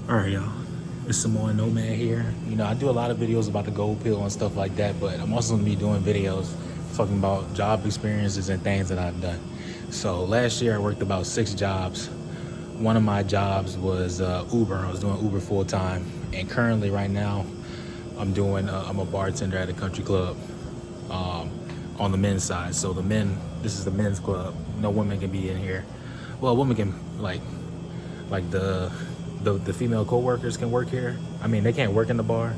All right, y'all. It's Samoan Nomad here. You know, I do a lot of videos about the gold pill and stuff like that, but I'm also gonna be doing videos talking about job experiences and things that I've done. So last year I worked about 6 jobs. One of my jobs was Uber. I was doing Uber full time, and currently right now I'm I'm a bartender at a country club on the men's side. So this is the men's club. No women can be in here. Well, women can like the female co-workers can work here. I mean, they can't work in the bar.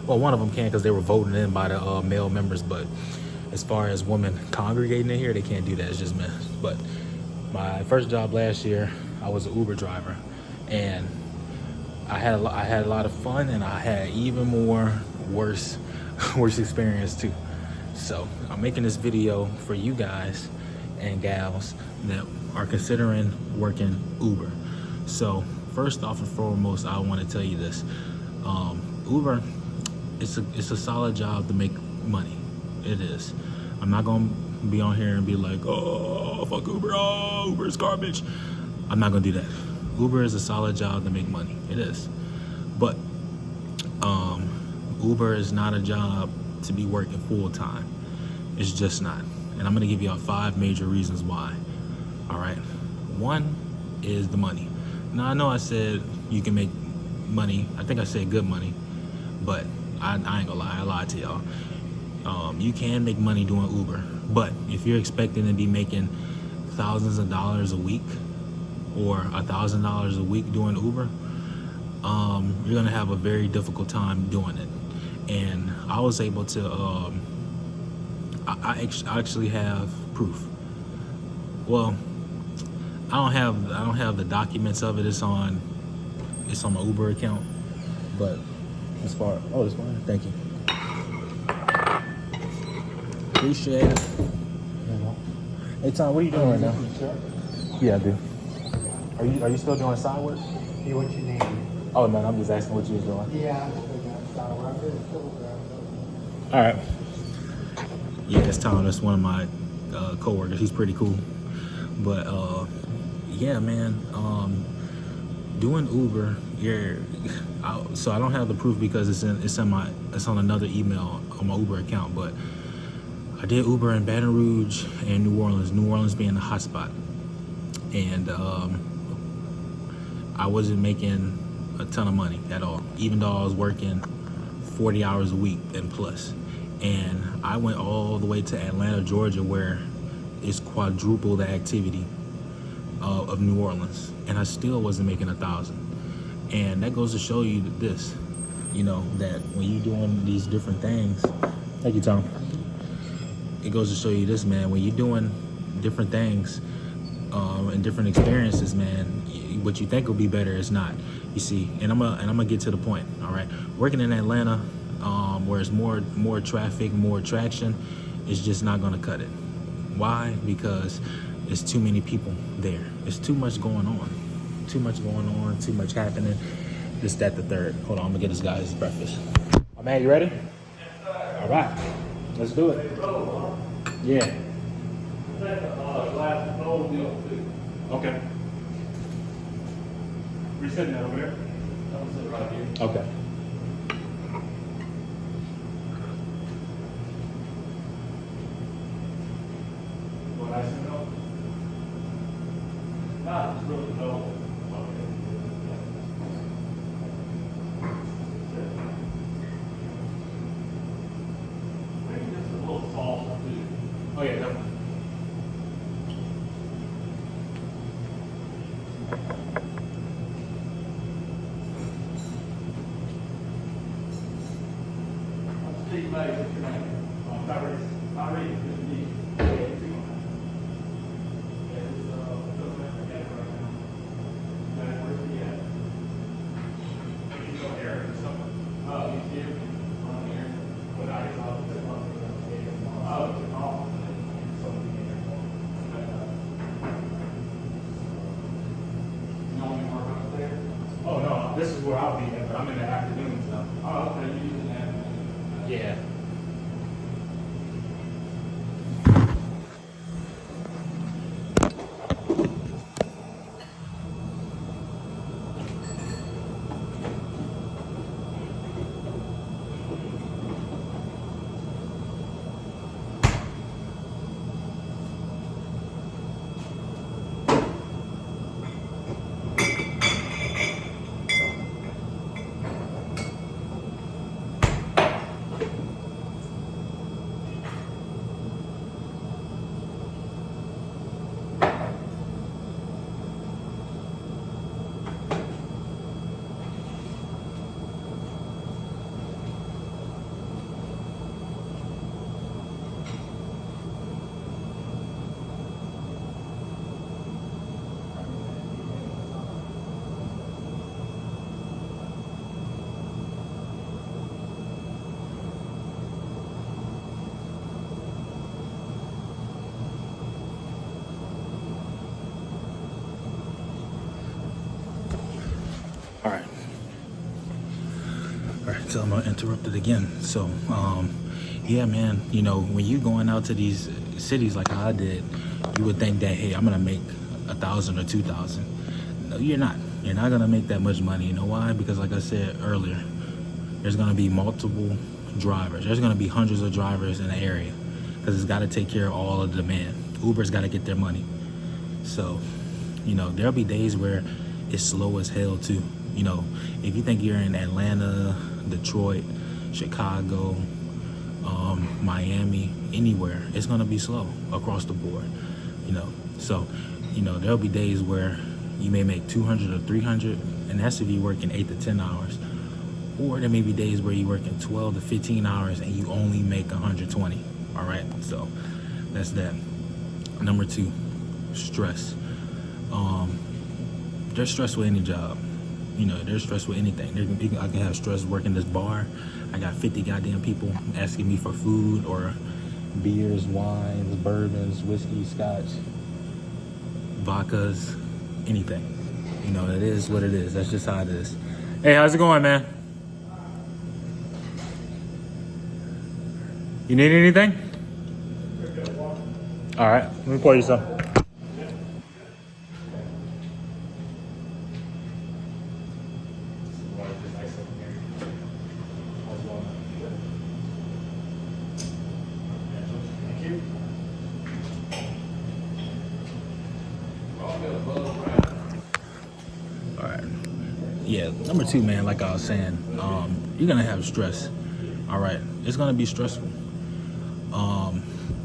Well, one of them can because they were voted in by the male members, but as far as women congregating in here, they can't do that. It's just men. But my first job last year, I was an Uber driver, and I had a lot of fun, and I had even more worse experience too. So I'm making this video for you guys and gals that are considering working Uber. So first off and foremost, I want to tell you this: Uber, it's a solid job to make money. It is. I'm not gonna be on here and be like, oh fuck Uber, oh Uber's garbage. I'm not gonna do that. Uber is a solid job to make money. It is, but Uber is not a job to be working full time. It's just not. And I'm gonna give y'all 5 major reasons why. All right. One is the money. Now I know I said you can make money. I think I said good money, but I ain't gonna lie. I lied to y'all. You can make money doing Uber, but if you're expecting to be making thousands of dollars a week or $1,000 a week doing Uber, you're gonna have a very difficult time doing it. And I was able to. I actually have proof. Well, I don't have the documents of it. It's on my Uber account. But as far this one, thank you. Appreciate it. Hey Tom, what are you doing right now? Yeah, I do. Are you still doing side work? Hey, what's your name? Oh no, I'm just asking what you was doing. Yeah, I'm still doing side work. I'm doing civil ground. All right. Yeah, that's Tom. That's one of my co-workers. He's pretty cool. But yeah, man. Doing Uber, so I don't have the proof because it's on another email on my Uber account. But I did Uber in Baton Rouge and New Orleans. New Orleans being the hot spot, and I wasn't making a ton of money at all, even though I was working 40 hours a week and plus. And I went all the way to Atlanta, Georgia, where it's quadruple the activity of New Orleans, and I still wasn't making 1,000. And that goes to show you this, that when you're doing these different things, thank you, Tom. It goes to show you this, man. When you're doing different things and different experiences, man, what you think will be better is not. You see, and I'm gonna get to the point. All right, working in Atlanta, where it's more traffic, more traction, is just not gonna cut it. Why? Because it's too many people there. It's too much going on. Too much happening. This, that, the third. Hold on, I'm gonna get this guy his breakfast. Oh man, you ready? All right, let's do it. Yeah. Okay. We're sitting that over there. I'm sitting right here. Okay. Nice and low. Not it's really low. Okay. Maybe just a little salt too. Oh yeah, definitely. I'm Steve May. What's your name? Tyrese. Good to meet you. This is where I'll be at, but I'm in the afternoons now. Oh, okay. You in the afternoon? Yeah. So I'm gonna interrupt it again. So, yeah, man, you know, when you going out to these cities like how I did, you would think that, hey, I'm gonna make 1,000 or 2,000. No, you're not. You're not gonna make that much money. You know why? Because like I said earlier, there's gonna be multiple drivers. There's gonna be hundreds of drivers in the area because it's got to take care of all of the demand. Uber's got to get their money. So, you know, there'll be days where it's slow as hell too. You know, if you think you're in Atlanta, Detroit, Chicago, Miami, anywhere, it's gonna be slow across the board. You know, so you know there'll be days where you may make 200 or 300, and that's if you're working 8 to 10 hours. Or there may be days where you're working 12 to 15 hours and you only make 120. All right, so that's that. Number 2, stress. There's stress with any job. You know, there's stress with anything. I can have stress working this bar. I got 50 goddamn people asking me for food or beers, wines, bourbons, whiskey, scotch, vodkas, anything. You know, it is what it is. That's just how it is. Hey, how's it going, man? You need anything? All right, let me pour you some. Yeah, number 2, man, like I was saying, you're gonna have stress. All right, it's gonna be stressful.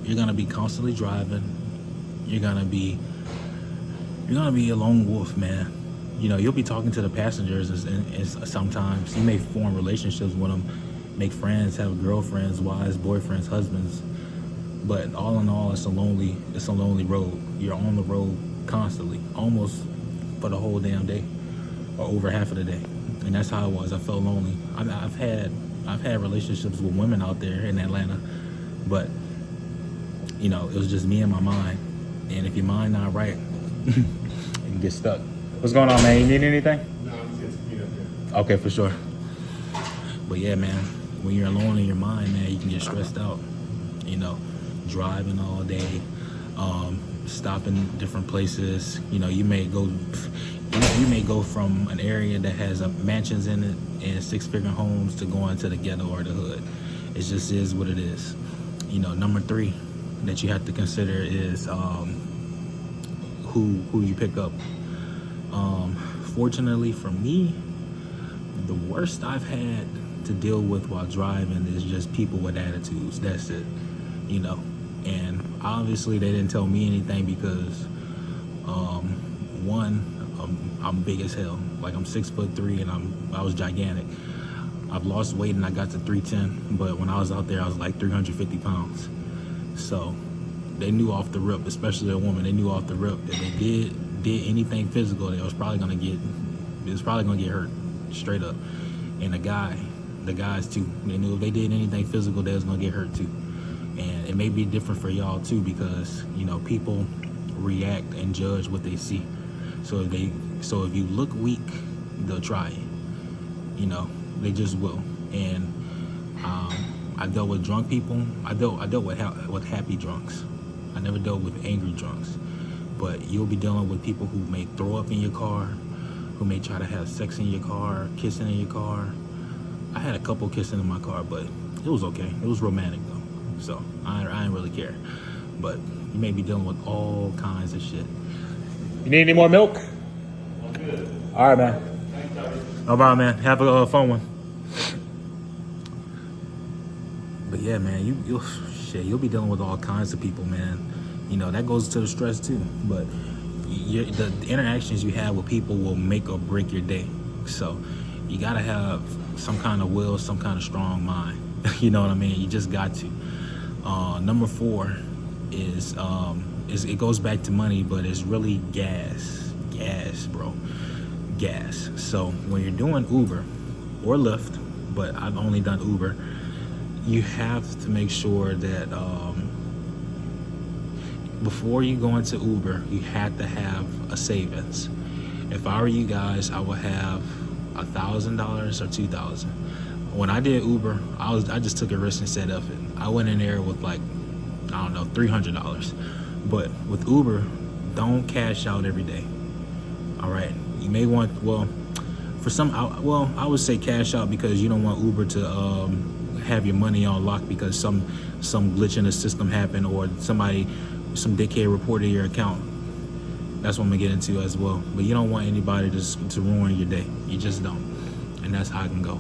You're gonna be constantly driving. You're gonna be a lone wolf, man. You know, you'll be talking to the passengers, and sometimes you may form relationships with them, make friends, have girlfriends, wives, boyfriends, husbands. But all in all, it's a lonely road. You're on the road constantly, almost for the whole damn day, or over half of the day. And that's how it was. I felt lonely. I've had relationships with women out there in Atlanta, but you know, it was just me and my mind. And if your mind not right, you can get stuck. What's going on, man? You need anything? No, I'm just speed up here. Okay, for sure. But yeah, man, when you're alone in your mind, man, you can get stressed out. You know, driving all day, stopping different places. You know, you may go from an area that has mansions in it and 6-figure homes to going to the ghetto or the hood. It just is what it is. You know, number 3 that you have to consider is who you pick up. Fortunately for me, the worst I've had to deal with while driving is just people with attitudes. That's it. You know, and obviously they didn't tell me anything because I'm big as hell. Like, I'm 6'3" and I was gigantic. I've lost weight and I got to 310, but when I was out there I was like 350 pounds. So they knew off the rip, especially a woman, they knew off the rip if they did anything physical, it was probably gonna get hurt straight up. And the guys too, they knew if they did anything physical, they was gonna get hurt too. And it may be different for y'all too, because you know, people react and judge what they see. So if you look weak, they'll try it. You know, they just will. And I dealt with drunk people. I dealt with happy drunks. I never dealt with angry drunks. But you'll be dealing with people who may throw up in your car, who may try to have sex in your car, kissing in your car. I had a couple kissing in my car, but it was okay. It was romantic though, so I didn't really care. But you may be dealing with all kinds of shit. You need any more milk? I'm good. All right, man. Thanks, Tony. No problem, man. Have a fun one. But yeah, man, you'll be dealing with all kinds of people, man. You know, that goes to the stress too. But the interactions you have with people will make or break your day. So you gotta have some kind of will, some kind of strong mind. You know what I mean? You just got to. Number 4 is it goes back to money, but it's really gas, bro, gas. So when you're doing Uber or Lyft, but I've only done Uber, you have to make sure that before you go into Uber, you have to have a savings. If I were you guys, I would have $1,000 or $2,000. When I did Uber, I just took a risk and said of it. I went in there with like, I don't know, $300. But with Uber, don't cash out every day. All right, you may want, well, for some, I would say cash out because you don't want Uber to have your money on lock because some glitch in the system happened or some dickhead reported your account. That's what I'm gonna get into as well. But you don't want anybody to ruin your day. You just don't, and that's how it can go.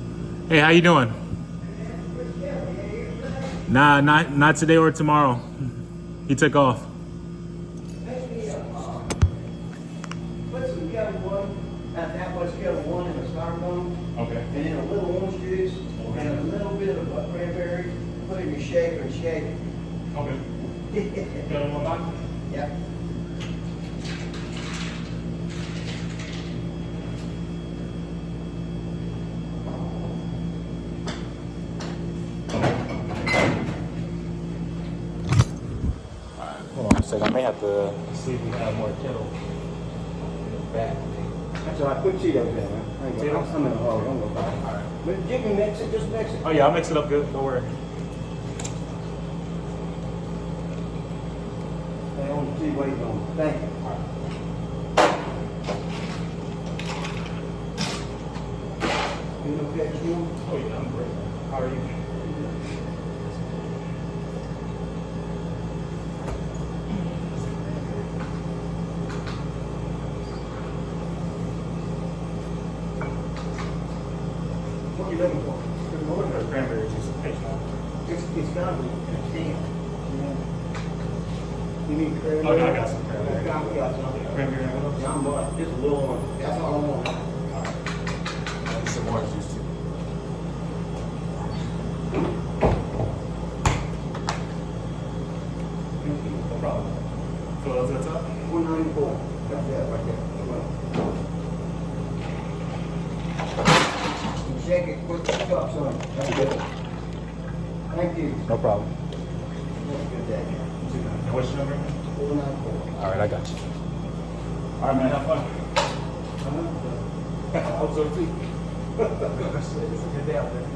Hey, how you doing? Nah, not today or tomorrow. He took off. Put some Kettle One, that much Kettle One in a styrofoam, Okay. and then a little orange juice, and a little bit of cranberry. Put it in your shaker and shake it. Okay. Got one box? Yep. Hold on a second. I may have to see if we have more kettle in the back. That's all right. Put Cheetos in, man. I'm in a hurry. Don't go back. All right. But you can mix it. Just mix it. Oh yeah, I'll mix it up good. Don't worry. Stay on the T waiting on. Thank you. You okay, Jim? Oh yeah, I'm great. How are you? What are you looking for? Cranberry juice. It's gotta be in a can. You need cranberry? Oh, yeah, I got some cranberry. I got some. Cranberry and what else? Yeah, I'm bought just a little one. That's all I want. Some orange juice too. No problem. So what's that top? 194. That's that right there. You shake it, put the cups on it. That's good. Thank you. No problem. Have a good day. What's your number? 494. All right, I got you. All right, man. Have fun. I hope so too. It's a good day out there.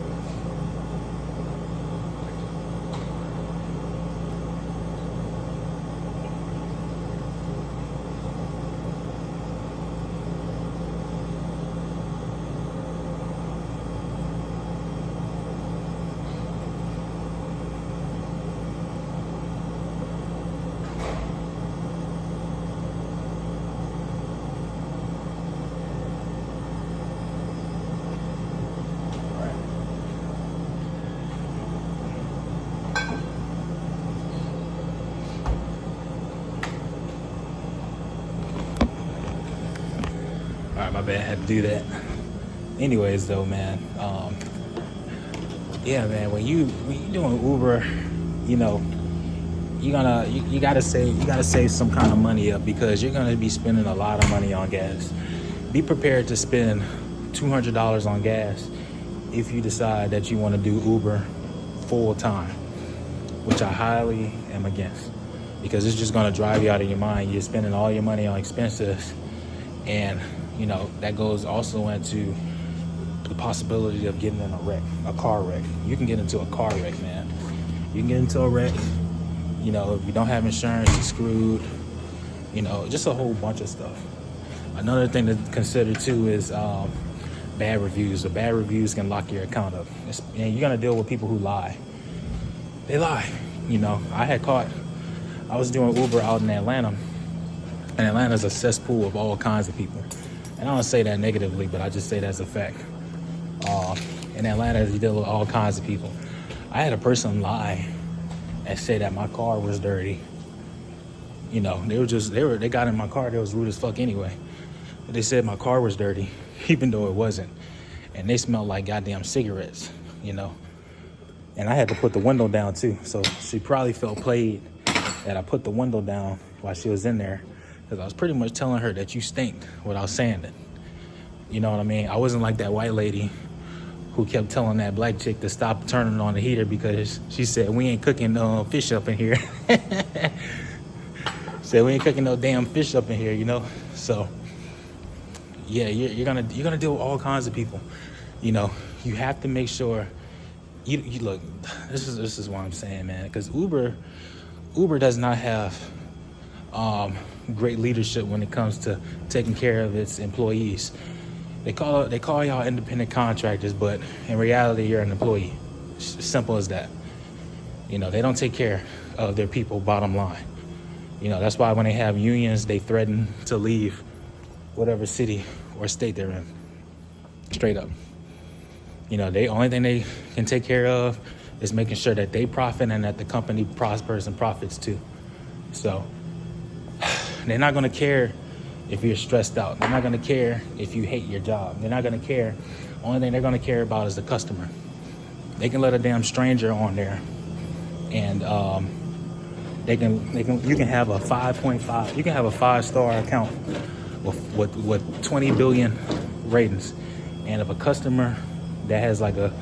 All right, my bad. Had to do that. Anyways, though, man. Yeah, man. When you doing Uber, you know, you gotta save some kind of money up because you're gonna be spending a lot of money on gas. Be prepared to spend $200 on gas if you decide that you want to do Uber full time, which I highly am against because it's just gonna drive you out of your mind. You're spending all your money on expenses, and you know that goes also into the possibility of getting in a car wreck. You can get into a car wreck, man. You can get into a wreck. You know, if you don't have insurance, you're screwed. You know, just a whole bunch of stuff. Another thing to consider too is bad reviews. The bad reviews can lock your account up. And you're gonna deal with people who lie. They lie. You know, I was doing Uber out in Atlanta, and Atlanta's a cesspool of all kinds of people. And I don't say that negatively, but I just say that's a fact. In Atlanta, you deal with all kinds of people. I had a person lie and say that my car was dirty. You know, they got in my car, they was rude as fuck anyway. But they said my car was dirty, even though it wasn't. And they smelled like goddamn cigarettes, you know. And I had to put the window down too. So she probably felt played that I put the window down while she was in there. Because I was pretty much telling her that you stink without saying it. You know what I mean? I wasn't like that white lady who kept telling that black chick to stop turning on the heater because she said, we ain't cooking fish up in here. Said, we ain't cooking no damn fish up in here, you know? So, yeah, you're gonna deal with all kinds of people. You know, you have to make sure you look. This is what I'm saying, man. Because Uber does not have great leadership when it comes to taking care of its employees. They call y'all independent contractors, but in reality, you're an employee. It's simple as that. You know, they don't take care of their people, bottom line. You know, that's why when they have unions, they threaten to leave whatever city or state they're in. Straight up. You know, the only thing they can take care of is making sure that they profit and that the company prospers and profits too. So they're not going to care if you're stressed out. They're not going to care if you hate your job. They're not going to care. Only thing they're going to care about is the customer. They can let a damn stranger on there, and you can have a 5.5. You can have a 5-star account with 20 billion ratings, and if a customer that has like a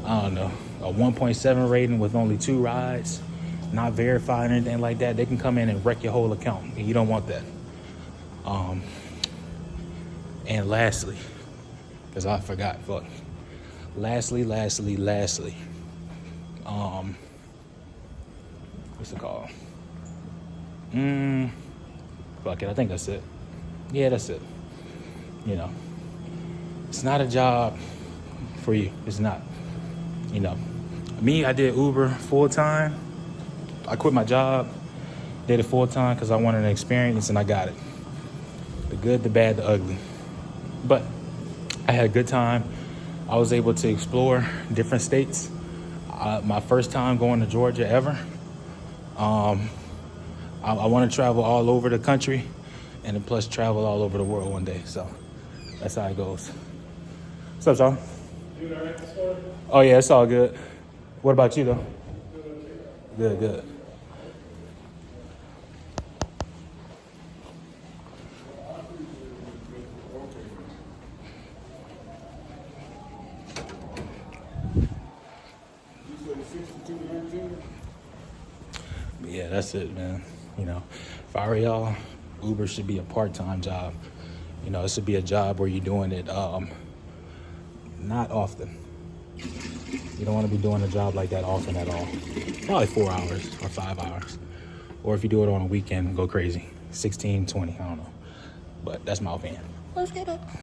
1.7 rating with only 2 rides, not verified or anything like that, they can come in and wreck your whole account, and you don't want that. And lastly, because I forgot, fuck. Lastly, what's it called? Fuck it, I think that's it. Yeah, that's it. You know, it's not a job for you. It's not. You know, me, I did Uber full time. I quit my job, did it full time because I wanted an experience, and I got it. The good, the bad, the ugly. But I had a good time. I was able to explore different states. My first time going to Georgia ever. I want to travel all over the country, and then plus travel all over the world one day. So that's how it goes. What's up, y'all? You all right this morning? Oh yeah, it's all good. What about you though? Good. But yeah, that's it, man. You know, if I were y'all, Uber should be a part-time job. You know, it should be a job where you're doing it not often. You don't want to be doing a job like that often at all. Probably 4 hours or 5 hours. Or if you do it on a weekend, go crazy. 16, 20, I don't know. But that's my opinion. Let's get it.